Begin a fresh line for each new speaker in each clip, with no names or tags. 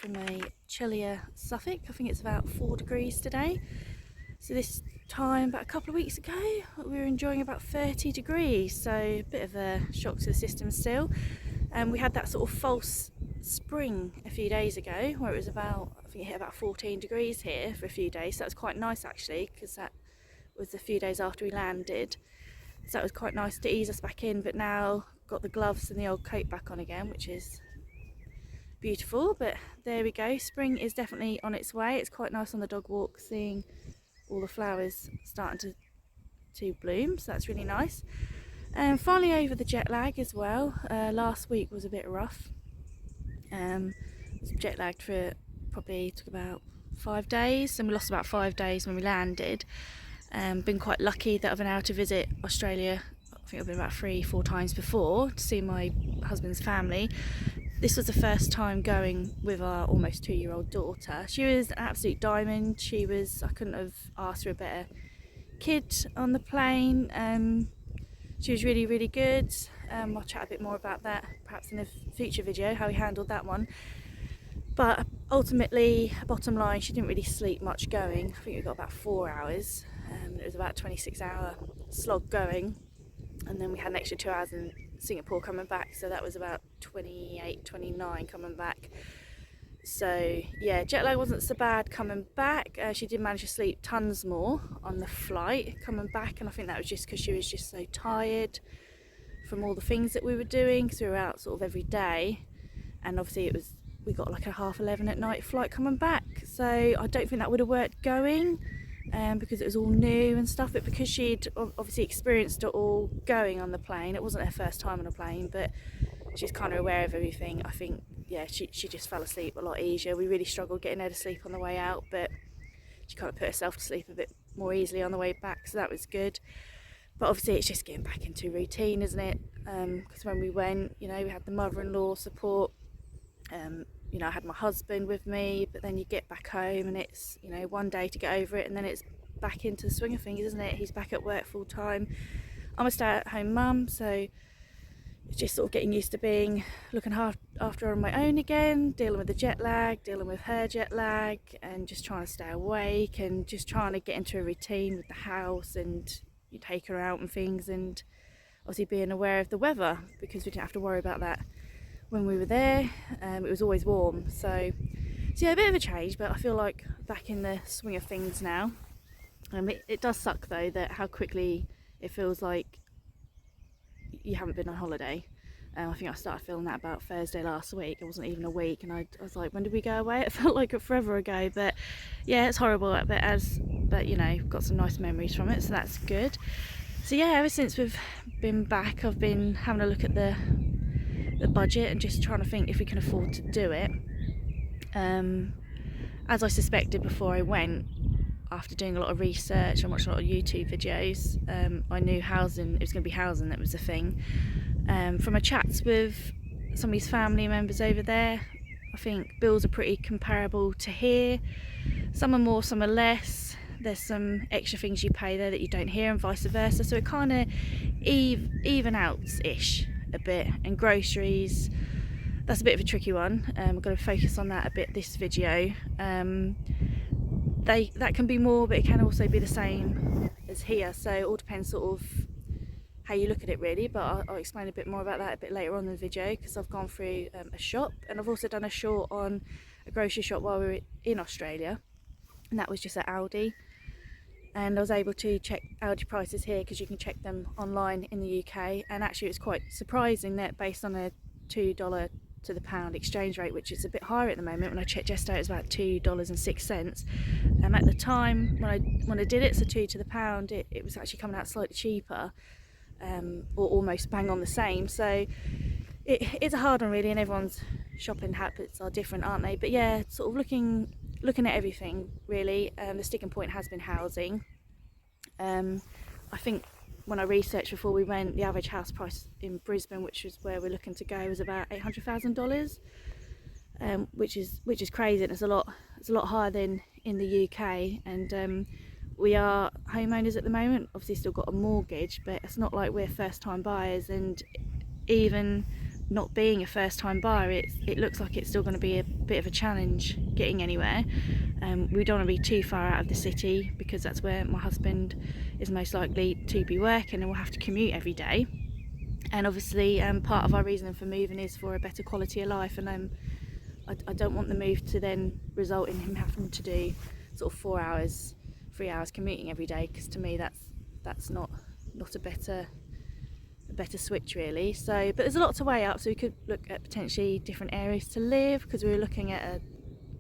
from a chillier Suffolk. I think it's about 4 degrees today. So this time, about a couple of weeks ago, we were enjoying about 30 degrees. So a bit of a shock to the system still. And we had that sort of false spring a few days ago where it was about, I think it hit about 14 degrees here for a few days. So that was quite nice actually, because that was a few days after we landed. So that was quite nice to ease us back in, but now got the gloves and the old coat back on again, which is beautiful. But there we go, spring is definitely on its way. It's quite nice on the dog walk seeing all the flowers starting to bloom, so that's really nice. And finally over the jet lag as well. Last week was a bit rough. Was jet lagged for probably took about 5 days, and we lost about 5 days when we landed. Been quite lucky that I've been able to visit Australia. I think I've been about 3-4 times before to see my husband's family. This was the first time going with our almost 2-year-old daughter. She was an absolute diamond. I couldn't have asked for a better kid on the plane. She was really, really good. I'll chat a bit more about that perhaps in a future video, how we handled that one. But ultimately, bottom line, she didn't really sleep much going. I think we got about 4 hours. It was about a 26-hour slog going, and then we had an extra 2 hours in Singapore coming back, so that was about 28, 29 coming back. So yeah, jet lag wasn't so bad coming back. She did manage to sleep tons more on the flight coming back, and I think that was just because she was just so tired from all the things that we were doing throughout sort of every day. And obviously we got like a 11:30 at night flight coming back, so I don't think that would have worked going, because it was all new and stuff. But because she'd obviously experienced it all going on the plane, it wasn't her first time on a plane, but she's kind of aware of everything. I think, yeah, she just fell asleep a lot easier. We really struggled getting her to sleep on the way out, but she kind of put herself to sleep a bit more easily on the way back, so that was good. But obviously it's just getting back into routine, isn't it? Because when we went, we had the mother-in-law support. I had my husband with me, but then you get back home and it's, one day to get over it, and then it's back into the swing of things, isn't it? He's back at work full time. I'm a stay-at-home mum, so it's just sort of getting used to looking after her on my own again, dealing with the jet lag, dealing with her jet lag, and just trying to stay awake and just trying to get into a routine with the house, and you take her out and things, and obviously being aware of the weather, because we didn't have to worry about that when we were there. It was always warm, so yeah, a bit of a change, but I feel like back in the swing of things now. It does suck though that how quickly it feels like you haven't been on holiday. I think I started feeling that about Thursday last week. It wasn't even a week, and I was like, when did we go away? It felt like forever ago. But yeah, it's horrible, but got some nice memories from it, so that's good. So yeah, ever since we've been back, I've been having a look at the budget and just trying to think if we can afford to do it. As I suspected before I went, after doing a lot of research and watching a lot of YouTube videos, I knew it was going to be housing that was the thing. From my chats with some of his family members over there, I think bills are pretty comparable to here. Some are more, some are less. There's some extra things you pay there that you don't here, and vice versa, so it kind of even out-ish a bit. And groceries, that's a bit of a tricky one. I'm going to focus on that a bit this video. That can be more, but it can also be the same as here, so it all depends sort of how you look at it really. But I'll explain a bit more about that a bit later on in the video, because I've gone through a shop, and I've also done a short on a grocery shop while we were in Australia, and that was just at Aldi. And I was able to check Aldi prices here, because you can check them online in the UK, and actually it's quite surprising that based on a $2 to the pound exchange rate, which is a bit higher at the moment. When I checked yesterday, it was about $2.06. At the time when I did it, so 2 to the pound, it was actually coming out slightly cheaper, or almost bang on the same. So it's a hard one really, and everyone's shopping habits are different, aren't they? But yeah, sort of looking at everything really. The sticking point has been housing. I think when I researched before we went, the average house price in Brisbane, which is where we're looking to go, was about $800,000, which is crazy, and it's a lot higher than in the UK. And we are homeowners at the moment, obviously still got a mortgage, but it's not like we're first time buyers, and even not being a first time buyer, it looks like it's still going to be a bit of a challenge getting anywhere. We don't want to be too far out of the city because that's where my husband is most likely to be working, and we'll have to commute every day. And obviously part of our reason for moving is for a better quality of life, and I don't want the move to then result in him having to do sort of 3 hours commuting every day, because to me that's not a better switch really. So, but there's a lot to weigh up. So we could look at potentially different areas to live, because we were looking at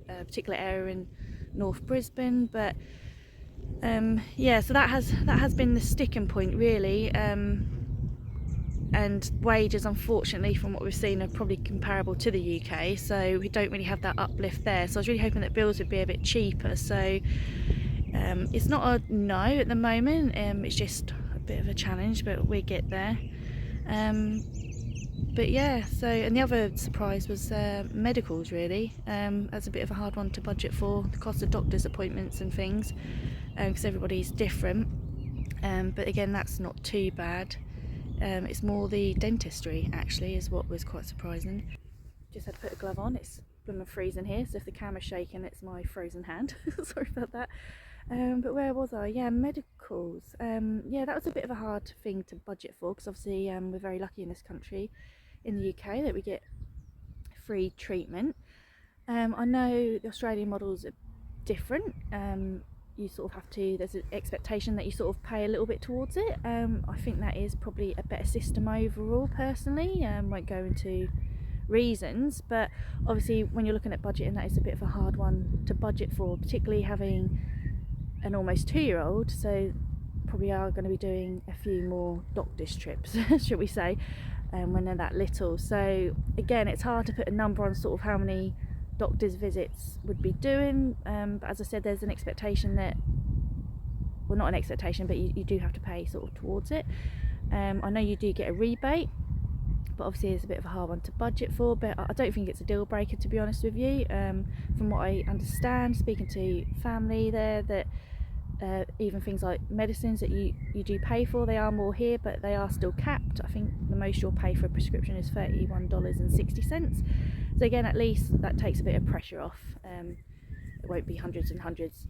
a particular area in North Brisbane. But yeah, so that has been the sticking point really. And wages, unfortunately, from what we've seen, are probably comparable to the UK, so we don't really have that uplift there. So I was really hoping that bills would be a bit cheaper. So it's not a no at the moment, it's just a bit of a challenge, but we get there. But yeah, so, and the other surprise was medicals really. That's a bit of a hard one to budget for, the cost of doctor's appointments and things, because everybody's different. But again, that's not too bad. It's more the dentistry actually is what was quite surprising. Just had to put a glove on, it's blooming freezing here, so if the camera's shaking, it's my frozen hand. Sorry about that. But where was I? Yeah, medicals. Yeah, that was a bit of a hard thing to budget for, because obviously we're very lucky in this country, in the UK, that we get free treatment. I know the Australian models are different. You sort of have to, there's an expectation that you sort of pay a little bit towards it. I think that is probably a better system overall personally. Won't go into reasons, but obviously when you're looking at budgeting, that is a bit of a hard one to budget for, particularly having an almost 2-year-old. So probably are going to be doing a few more doctor's trips should we say, when they're that little. So again, it's hard to put a number on sort of how many doctor's visits would be doing, but as I said, there's an expectation that, well, not an expectation, but you do have to pay sort of towards it. I know you do get a rebate, but obviously it's a bit of a hard one to budget for, but I don't think it's a deal breaker, to be honest with you. From what I understand, speaking to family there, that even things like medicines that you do pay for, they are more here, but they are still capped. I think the most you'll pay for a prescription is $31.60. So again, at least that takes a bit of pressure off. It won't be hundreds and hundreds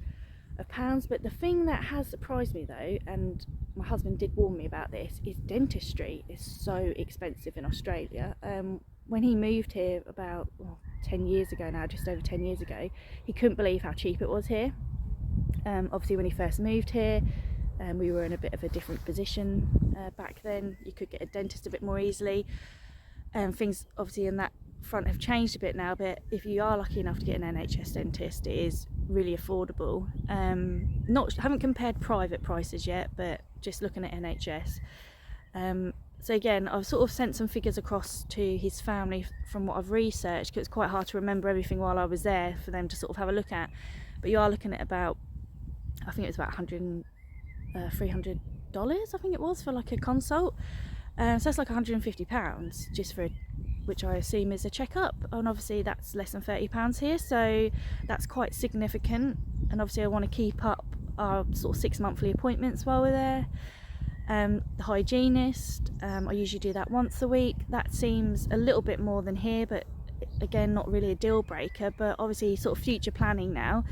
of pounds. But the thing that has surprised me though, and my husband did warn me about this, is dentistry is so expensive in Australia. When he moved here about 10 years ago now, just over 10 years ago, he couldn't believe how cheap it was here. Obviously when he first moved here, we were in a bit of a different position back then. You could get a dentist a bit more easily. Things obviously in that front have changed a bit now, but if you are lucky enough to get an NHS dentist, it is really affordable. Haven't compared private prices yet, but just looking at NHS. So again, I've sort of sent some figures across to his family from what I've researched, because it's quite hard to remember everything while I was there for them to sort of have a look at. But you are looking at about, I think it was about $300, I think it was, for like a consult. So that's like £150 just for which I assume is a checkup, and obviously that's less than £30 here, so that's quite significant. And obviously I want to keep up our sort of 6 monthly appointments while we're there. The hygienist, I usually do that once a week. That seems a little bit more than here, but again, not really a deal breaker. But obviously sort of future planning now,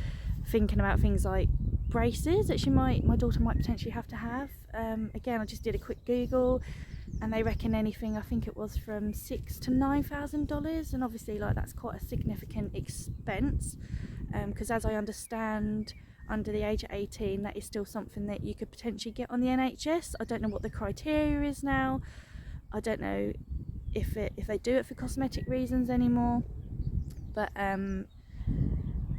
thinking about things like braces that my daughter might potentially have to have. Again, I just did a quick Google, and they reckon anything, I think it was from $6,000 to $9,000, and obviously like that's quite a significant expense, because as I understand, under the age of 18, that is still something that you could potentially get on the NHS. I don't know what the criteria is now. I don't know if they do it for cosmetic reasons anymore, but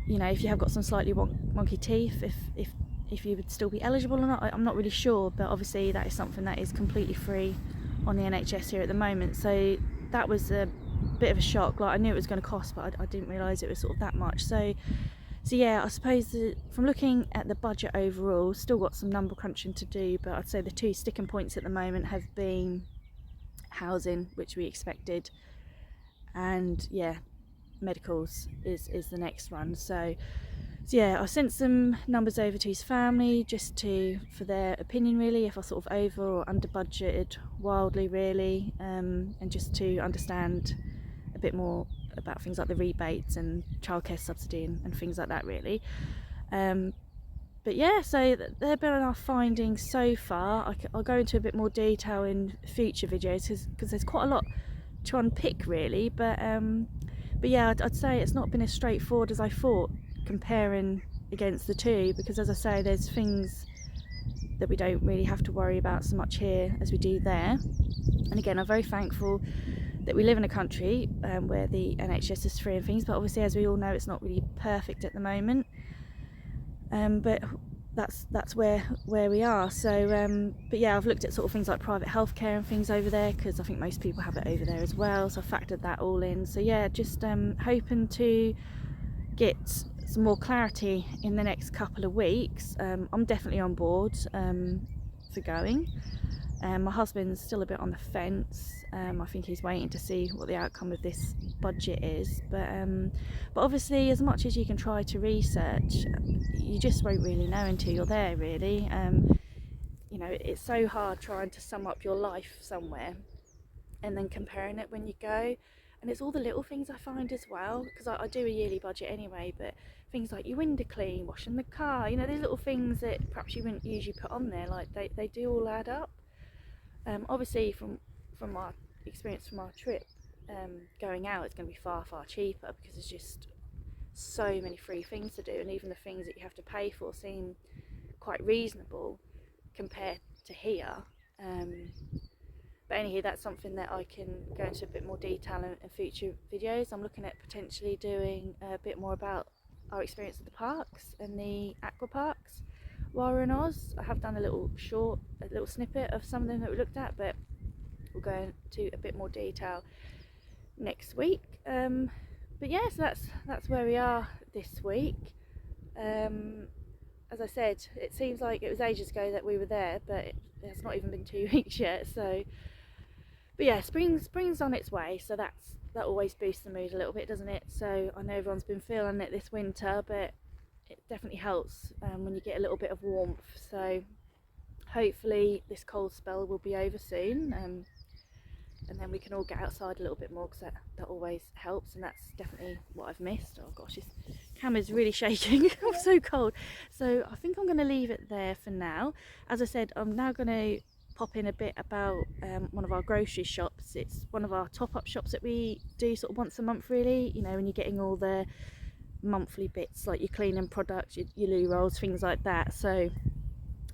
you know, if you have got some slightly wonky teeth, if you would still be eligible or not, I'm not really sure. But obviously that is something that is completely free on the NHS here at the moment. So that was a bit of a shock. Like, I knew it was going to cost, but I didn't realise it was sort of that much. So yeah, I suppose from looking at the budget overall, still got some number crunching to do, but I'd say the two sticking points at the moment have been housing, which we expected, and yeah, medicals is the next one. So yeah, I sent some numbers over to his family just for their opinion really, if I sort of over or under budgeted wildly really, and just to understand a bit more about things like the rebates and childcare subsidy and things like that really. But yeah, so they've been our findings so far. I'll go into a bit more detail in future videos because there's quite a lot to unpick really, but yeah, I'd say it's not been as straightforward as I thought comparing against the two, because as I say, there's things that we don't really have to worry about so much here as we do there. And again, I'm very thankful that we live in a country where the NHS is free and things, but obviously as we all know, it's not really perfect at the moment. But that's where we are. So but yeah, I've looked at sort of things like private healthcare and things over there, because I think most people have it over there as well, so I factored that all in. So yeah, just hoping to get some more clarity in the next couple of weeks. I'm definitely on board for going. My husband's still a bit on the fence. I think he's waiting to see what the outcome of this budget is. But obviously, as much as you can try to research, you just won't really know until you're there, really. You know, it's so hard trying to sum up your life somewhere and then comparing it when you go. And it's all the little things I find as well, because I do a yearly budget anyway, but things like your window clean, washing the car, you know, these little things that perhaps you wouldn't usually put on there, like they do all add up. Obviously from my experience from our trip, going out, it's going to be far cheaper, because there's just so many free things to do, and even the things that you have to pay for seem quite reasonable compared to here. But anyhow, that's something that I can go into a bit more detail in future videos. I'm looking at potentially doing a bit more about our experience at the parks and the aqua parks while we're in Oz. I have done a little snippet of some of them that we looked at, but we'll go into a bit more detail next week. But yeah, so that's where we are this week. As I said, it seems like it was ages ago that we were there, but it's not even been 2 weeks yet. So, but yeah, spring's on its way, so that always boosts the mood a little bit, doesn't it? So I know everyone's been feeling it this winter, but it definitely helps when you get a little bit of warmth. So hopefully this cold spell will be over soon, and then we can all get outside a little bit more, because that always helps, and that's definitely what I've missed. Oh gosh, this camera's really shaking. I'm so cold. So I think I'm going to leave it there for now. As I said, I'm now going to pop in a bit about one of our grocery shops. It's one of our top-up shops that we do sort of once a month really, you know, when you're getting all the monthly bits like your cleaning products, your loo rolls, things like that. So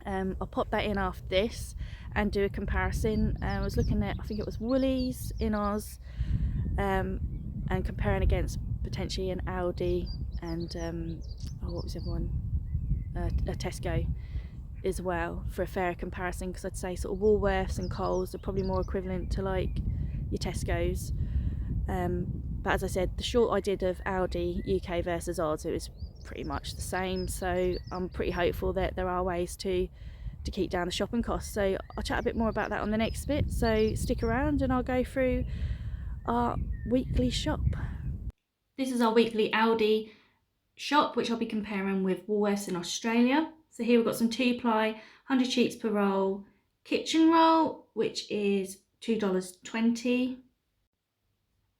I'll pop that in after this and do a comparison. I was looking at, I think it was Woolies in Oz, and comparing against potentially an Aldi and what was the other one, a Tesco as well, for a fairer comparison, because I'd say sort of Woolworths and Coles are probably more equivalent to like your Tesco's. But as I said, the short I did of Aldi UK versus Oz, it was pretty much the same, so I'm pretty hopeful that there are ways to keep down the shopping costs. So I'll chat a bit more about that on the next bit, so stick around and I'll go through our weekly shop. This is our weekly Aldi shop, which I'll be comparing with Woolworths in Australia. So here we've got some 2-ply 100 sheets per roll kitchen roll, which is $2.20.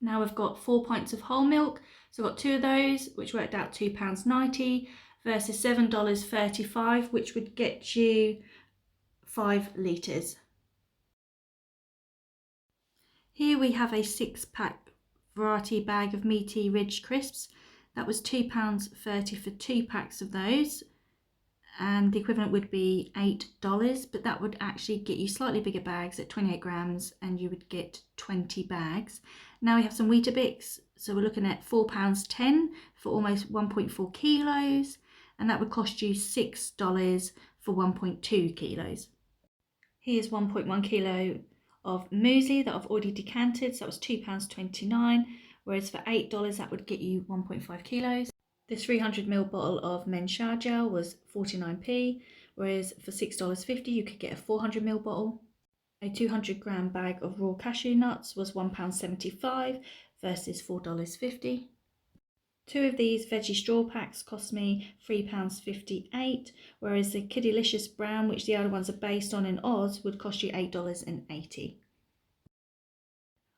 Now we've got 4 pints of whole milk, so I've got 2 of those, which worked out £2.90 versus $7.35, which would get you 5 litres. Here we have a 6-pack variety bag of meaty ridge crisps. That was £2.30 for 2 packs of those, and the equivalent would be $8, but that would actually get you slightly bigger bags at 28 grams, and you would get 20 bags. Now we have some Weetabix, so we're looking at £4.10 for almost 1.4 kilos, and that would cost you $6 for 1.2 kilos. Here's 1.1 kilo of muesli that I've already decanted, so that was £2.29, whereas for $8 that would get you 1.5 kilos. This 300ml bottle of Menshar gel was 49p, whereas for $6.50 you could get a 400ml bottle. A 200g bag of raw cashew nuts was £1.75 versus $4.50. Two of these veggie straw packs cost me £3.58, whereas the Kiddylicious Brown, which the other ones are based on in Oz, would cost you $8.80.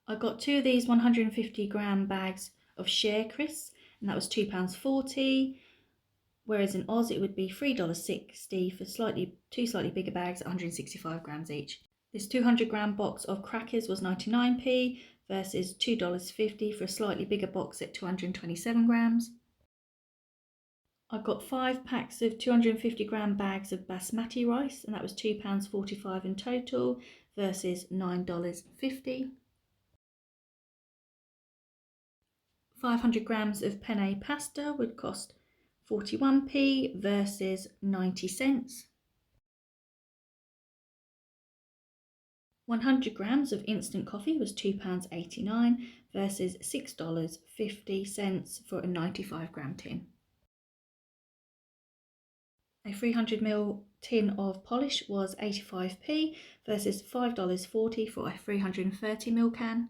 I got two of these 150-gram bags of Share Crisps, and that was £2.40, whereas in Oz it would be $3.60 for two slightly bigger bags at 165 grams each. This 200-gram box of crackers was 99p versus $2.50 for a slightly bigger box at 227 grams. I got 5 packs of 250-gram bags of basmati rice, and that was £2.45 in total versus $9.50. 500 grams of penne pasta would cost 41p versus 90 cents. 100 grams of instant coffee was £2.89 versus $6.50 for a 95-gram tin. A 300ml tin of polish was 85p versus $5.40 for a 330ml can.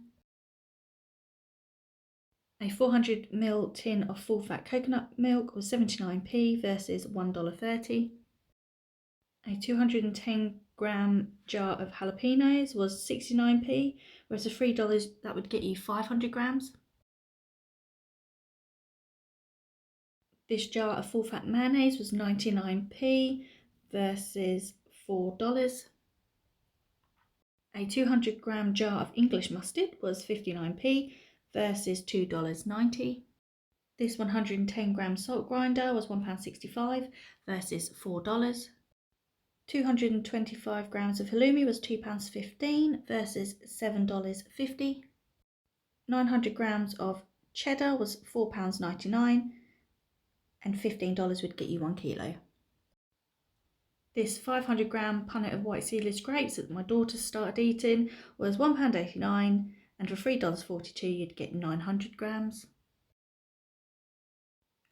A 400ml tin of full-fat coconut milk was 79p versus $1.30. A 210-gram jar of jalapenos was 69p, whereas for $3 that would get you 500 grams. This jar of full-fat mayonnaise was 99p versus $4. A 200-gram jar of English mustard was 59p versus $2.90. This 110-gram salt grinder was £1.65 versus $4. 225 grams of halloumi was £2.15 versus $7.50. 900 grams of cheddar was £4.99 and $15 would get you 1 kilo. This 500-gram punnet of white seedless grapes that my daughter started eating was £1.89 and for $3.42 you'd get 900 grams.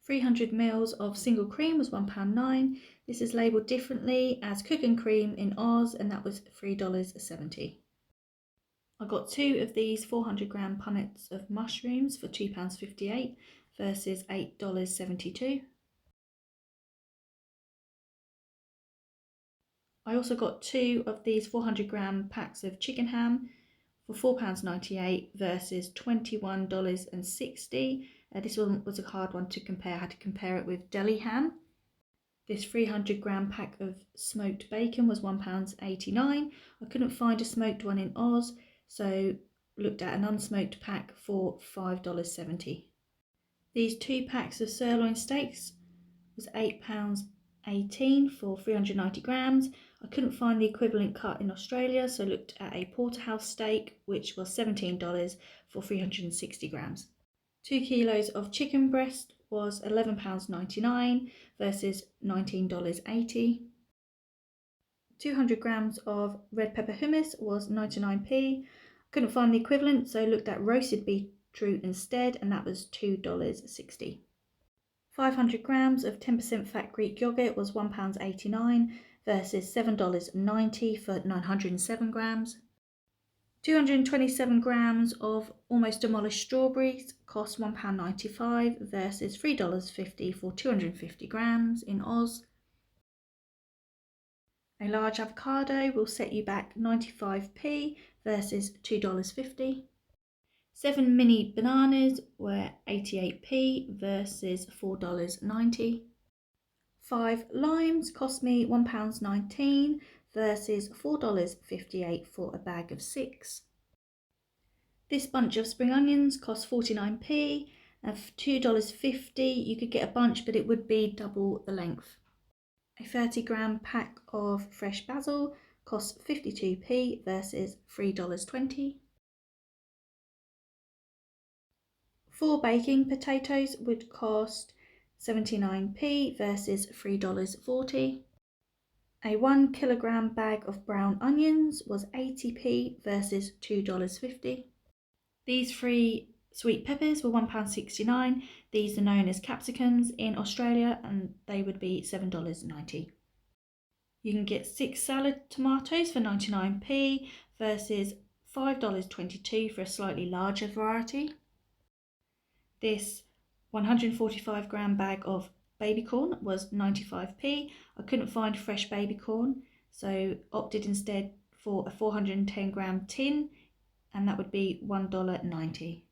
300 ml of single cream was £1.09. This is labelled differently as cooking cream in Oz, and that was $3.70. I got 2 of these 400-gram punnets of mushrooms for £2.58 versus $8.72. I also got 2 of these 400-gram packs of chicken ham for £4.98 versus $21.60. This one was a hard one to compare. I had to compare it with deli ham. This 300-gram pack of smoked bacon was £1.89. I couldn't find a smoked one in Oz, so looked at an unsmoked pack for $5.70. These 2 packs of sirloin steaks was £8.18 for 390 grams. I couldn't find the equivalent cut in Australia, so looked at a porterhouse steak, which was $17 for 360 grams. 2 kilos of chicken breast was £11.99 versus $19.80. 200 grams of red pepper hummus was 99p. Couldn't find the equivalent, so looked at roasted beetroot instead, and that was $2.60. 500 grams of 10% fat Greek yogurt was £1.89 versus $7.90 for 907 grams. 227 grams of almost demolished strawberries cost £1.95 versus $3.50 for 250 grams in Oz. A large avocado will set you back 95p versus $2.50. 7 mini bananas were 88p versus $4.90. 5 limes cost me £1.19 versus $4.58 for a bag of 6. This bunch of spring onions cost 49p, and for $2.50 you could get a bunch, but it would be double the length. A 30-gram pack of fresh basil costs 52p versus $3.20. 4 baking potatoes would cost 79p versus $3.40. A 1 kilogram bag of brown onions was 80p versus $2.50. These 3 sweet peppers were £1.69. These are known as capsicums in Australia, and they would be $7.90. You can get 6 salad tomatoes for 99p versus $5.22 for a slightly larger variety. This 145 gram bag of baby corn was 95p. I couldn't find fresh baby corn, so opted instead for a 410 gram tin, and that would be $1.90.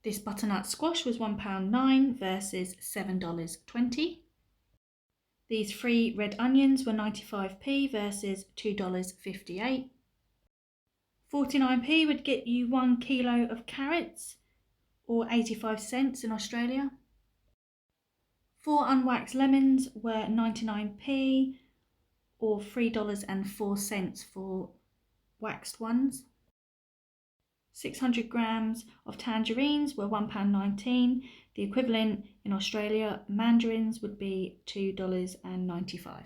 This butternut squash was £1.09 versus $7.20. These 3 red onions were 95p versus $2.58. 49p would get you 1 kilo of carrots, or 85 cents in Australia. 4 unwaxed lemons were 99p, or $3.04 for waxed ones. 600 grams of tangerines were £1.19. The equivalent in Australia, mandarins, would be $2.95.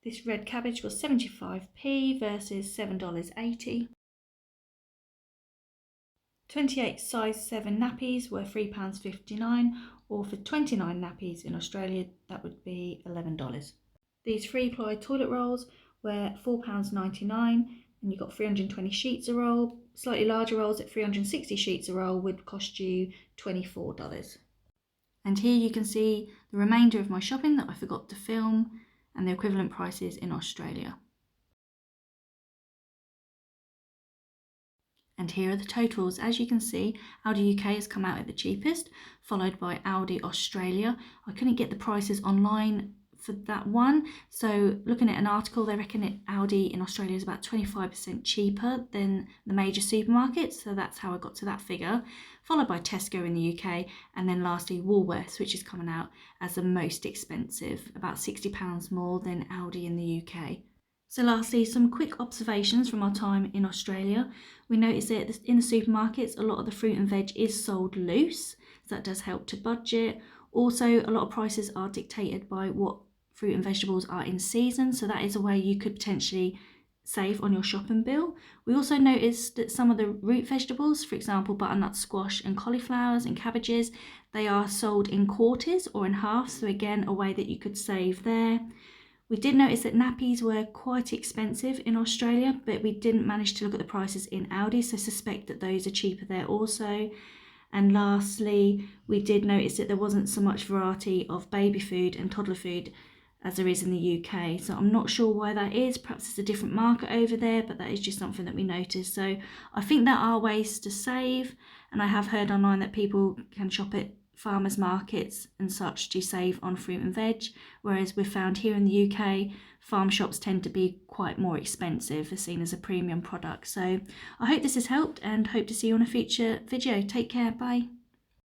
This red cabbage was 75p versus $7.80. 28 size 7 nappies were £3.59, or for 29 nappies in Australia, that would be $11. These 3-ply toilet rolls were £4.99, and you got 320 sheets a roll. Slightly larger rolls at 360 sheets a roll would cost you $24. And here you can see the remainder of my shopping that I forgot to film and the equivalent prices in Australia. And here are the totals. As you can see, Aldi UK has come out at the cheapest, followed by Aldi Australia. I couldn't get the prices online for that one, so looking at an article, they reckon Aldi in Australia is about 25% cheaper than the major supermarkets, so that's how I got to that figure, followed by Tesco in the UK, and then lastly Woolworths, which is coming out as the most expensive, about £60 more than Aldi in the UK. So lastly, some quick observations from our time in Australia. We noticed that in the supermarkets, a lot of the fruit and veg is sold loose, so that does help to budget. Also, a lot of prices are dictated by what fruit and vegetables are in season, so that is a way you could potentially save on your shopping bill. We also noticed that some of the root vegetables, for example butternut squash and cauliflowers and cabbages, they are sold in quarters or in half, so again a way that you could save there. We did notice that nappies were quite expensive in Australia, but we didn't manage to look at the prices in Aldi, so suspect that those are cheaper there also. And lastly, we did notice that there wasn't so much variety of baby food and toddler food as there is in the UK. So I'm not sure why that is. Perhaps it's a different market over there, but that is just something that we noticed. So I think there are ways to save, and I have heard online that people can shop at farmers markets and such to save on fruit and veg, whereas we've found here in the UK farm shops tend to be quite more expensive. They're seen as a premium product. So I hope this has helped and hope to see you on a future video. Take care, bye.